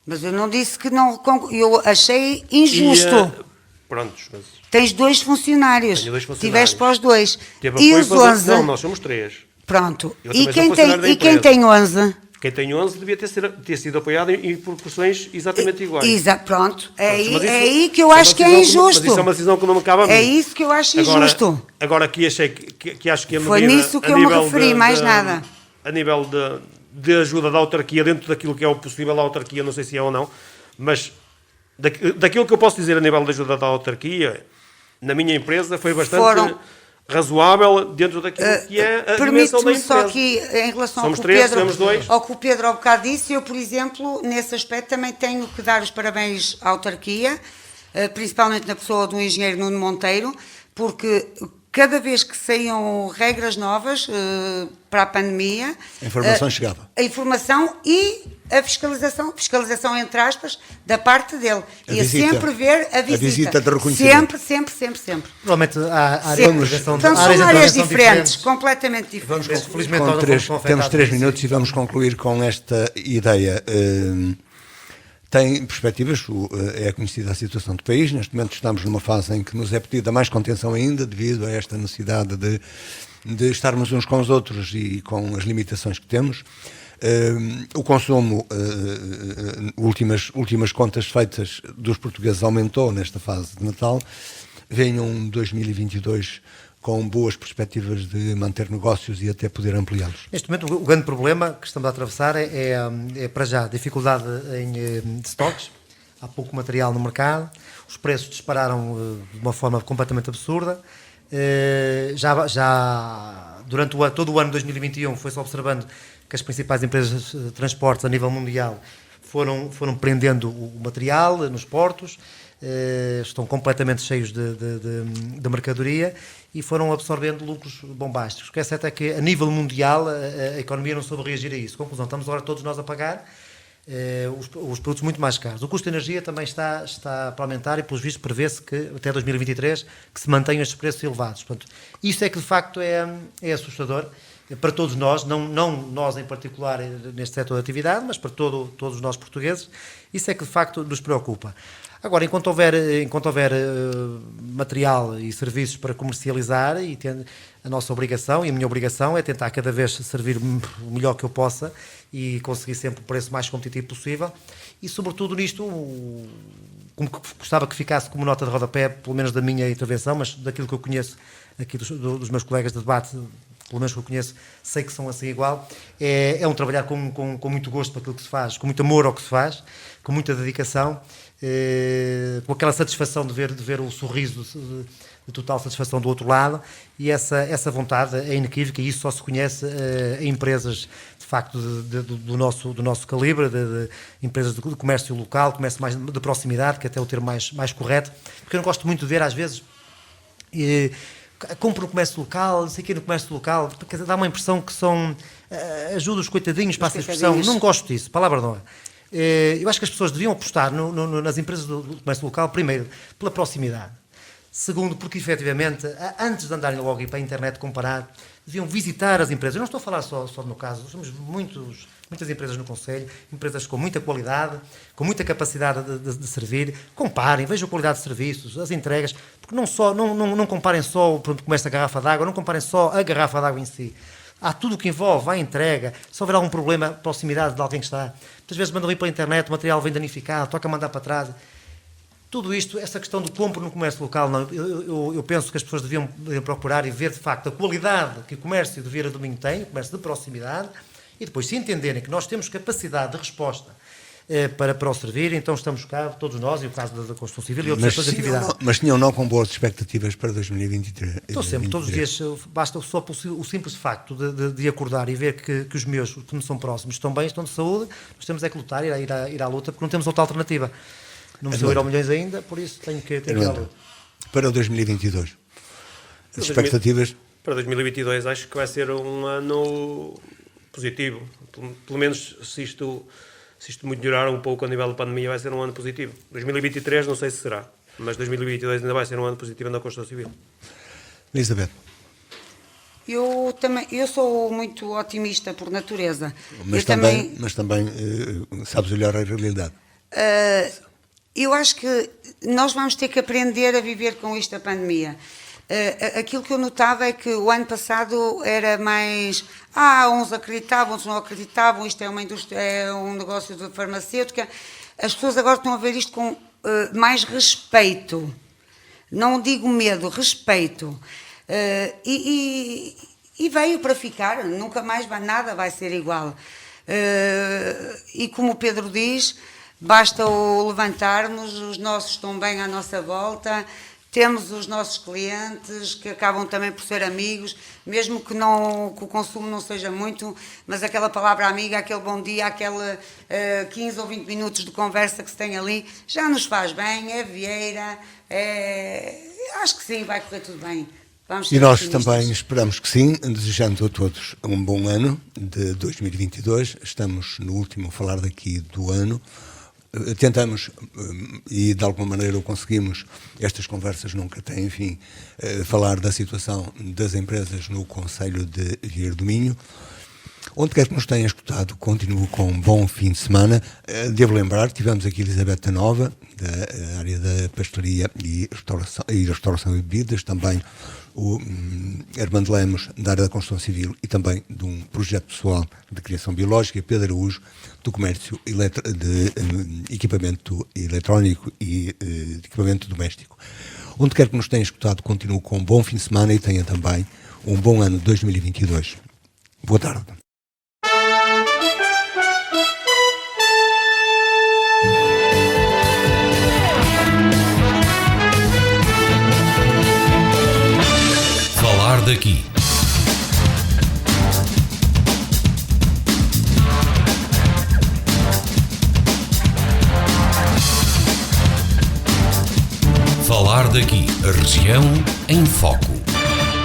Mas eu não disse que não... Eu achei injusto. Prontos, mas... Tens 2 funcionários. Tenho 2 funcionários. Tiveste para os 2. Teve E apoio os para 11... Não, nós somos 3. Pronto. Eu E também sou funcionário da quem empresa. tem 11? Quem tem 11 devia ter sido apoiado em proporções exatamente iguais. Pronto. É Mas isso aí que eu acho que é injusto. Mas isso é uma decisão que não me cabe a mim. É isso que eu acho injusto. Agora aqui achei que acho que a medida... Foi nisso que eu me referi, mais nada. A nível de ajuda da autarquia, dentro daquilo que é o possível da autarquia, não sei se é ou não, mas daquilo que eu posso dizer a nível de ajuda da autarquia, na minha empresa foi bastante... razoável dentro daquilo que é a dimensão da empresa. Permite-me só aqui, em relação Somos ao que, 3, somos 2. ao que o Pedro há bocado disse, eu, por exemplo, nesse aspecto também tenho que dar os parabéns à autarquia, principalmente na pessoa do engenheiro Nuno Monteiro, porque cada vez que saíam regras novas para a pandemia... A informação chegava. A informação e a fiscalização entre aspas, da parte dele. Ia sempre ver a visita. A visita de reconhecimento. Sempre. Provavelmente há áreas de intervenção Então são áreas diferentes, completamente diferentes. Felizmente, temos 3 minutos e vamos concluir com esta ideia. Tem perspectivas, é conhecida a situação do país, neste momento estamos numa fase em que nos é pedida mais contenção ainda, devido a esta necessidade de estarmos uns com os outros e com as limitações que temos. O consumo, últimas contas feitas dos portugueses aumentou nesta fase de Natal, vem um 2022 com boas perspectivas de manter negócios e até poder ampliá-los. Neste momento, o grande problema que estamos a atravessar é para já, dificuldade em estoques, há pouco material no mercado, os preços dispararam de uma forma completamente absurda, já durante todo o ano de 2021 foi-se observando que as principais empresas de transportes a nível mundial foram prendendo o material nos portos, estão completamente cheios de mercadoria e foram absorvendo lucros bombásticos. O que é certo é que, a nível mundial, a economia não soube reagir a isso. Conclusão, estamos agora todos nós a pagar os produtos muito mais caros. O custo de energia também está para aumentar e, pelos vistos, prevê-se que até 2023 que se mantenham estes preços elevados. Portanto, isso é que, de facto, é assustador para todos nós, não nós em particular neste setor de atividade, mas para todos nós portugueses. Isso é que, de facto, nos preocupa. Agora, enquanto houver material e serviços para comercializar, e a nossa obrigação e a minha obrigação é tentar cada vez servir o melhor que eu possa e conseguir sempre o preço mais competitivo possível. E, sobretudo, nisto, como gostava que ficasse como nota de rodapé, pelo menos da minha intervenção, mas daquilo que eu conheço aqui dos meus colegas de debate, pelo menos que eu conheço, sei que são assim igual, é um trabalhar com muito gosto para aquilo que se faz, com muito amor ao que se faz, com muita dedicação, com aquela satisfação de ver o sorriso de total satisfação do outro lado, e essa vontade é inequívoca, e isso só se conhece em empresas, de facto, do nosso calibre, de empresas de comércio local, comércio mais de proximidade, que até é o termo mais correto, porque eu não gosto muito de ver, às vezes, compro no comércio local, não sei o que no comércio local, porque dá uma impressão que são ajuda os coitadinhos, passa a expressão, não gosto disso, palavra não é. Eu acho que as pessoas deviam apostar nas empresas do comércio local, primeiro, pela proximidade. Segundo, porque efetivamente, antes de andarem logo para a internet comparar, deviam visitar as empresas. Eu não estou a falar só do meu caso, somos muitas empresas no Conselho, empresas com muita qualidade, com muita capacidade de servir. Comparem, vejam a qualidade de serviços, as entregas, porque não comparem só o comércio da garrafa d'água, não comparem só a garrafa d'água em si. Há tudo o que envolve a entrega. Se houver algum problema, proximidade de alguém que está. Muitas vezes mandam ir pela internet, o material vem danificado, toca mandar para trás. Tudo isto, essa questão do compro no comércio local, não, eu penso que as pessoas deviam procurar e ver, de facto, a qualidade que o comércio de Vieira do Minho tem, o comércio de proximidade, e depois, se entenderem que nós temos capacidade de resposta para o servir, então estamos cá, todos nós, e o caso da construção civil e outras atividades. Mas tinham não com boas expectativas para 2023? Estou sempre, todos os dias, basta só o simples facto de acordar e ver que os meus, que me são próximos, estão bem, estão de saúde, nós temos é que lutar, ir à luta, porque não temos outra alternativa. Não me sou ir ao milhões ainda, por isso tenho que ir à luta. Para 2022, as expectativas? Para 2022 acho que vai ser um ano positivo, pelo menos se isto melhorar um pouco a nível da pandemia, vai ser um ano positivo. 2023 não sei se será, mas 2022 ainda vai ser um ano positivo na construção civil. Elizabeth. Eu sou muito otimista por natureza. Mas também sabes olhar a realidade. Eu acho que nós vamos ter que aprender a viver com isto, a pandemia. Aquilo que eu notava é que o ano passado era mais... uns acreditavam, outros não acreditavam, isto é uma indústria, é um negócio de farmacêutica. As pessoas agora estão a ver isto com mais respeito. Não digo medo, respeito. E veio para ficar, nunca mais nada vai ser igual. E como o Pedro diz... Basta o levantarmos, os nossos estão bem à nossa volta, temos os nossos clientes que acabam também por ser amigos, mesmo que o consumo não seja muito, mas aquela palavra amiga, aquele bom dia, aquele 15 ou 20 minutos de conversa que se tem ali, já nos faz bem, é Vieira, acho que sim, vai correr tudo bem. E nós também esperamos que sim, desejando a todos um bom ano de 2022, estamos no último falar daqui do ano. Tentamos, e de alguma maneira o conseguimos, estas conversas nunca têm fim, falar da situação das empresas no Concelho de Vieira do Minho. Onde quer que nos tenha escutado, continuo com um bom fim de semana. Devo lembrar, tivemos aqui Elizabeth Nova, da área da pastelaria e restauração e bebidas, também o Armando Lemos, da área da construção civil e também de um projeto pessoal de criação biológica, e Pedro Araújo, do comércio de equipamento eletrónico e de equipamento doméstico. Onde quer que nos tenha escutado, continuo com um bom fim de semana e tenha também um bom ano de 2022. Boa tarde. Falar daqui. Falar daqui. A região em foco.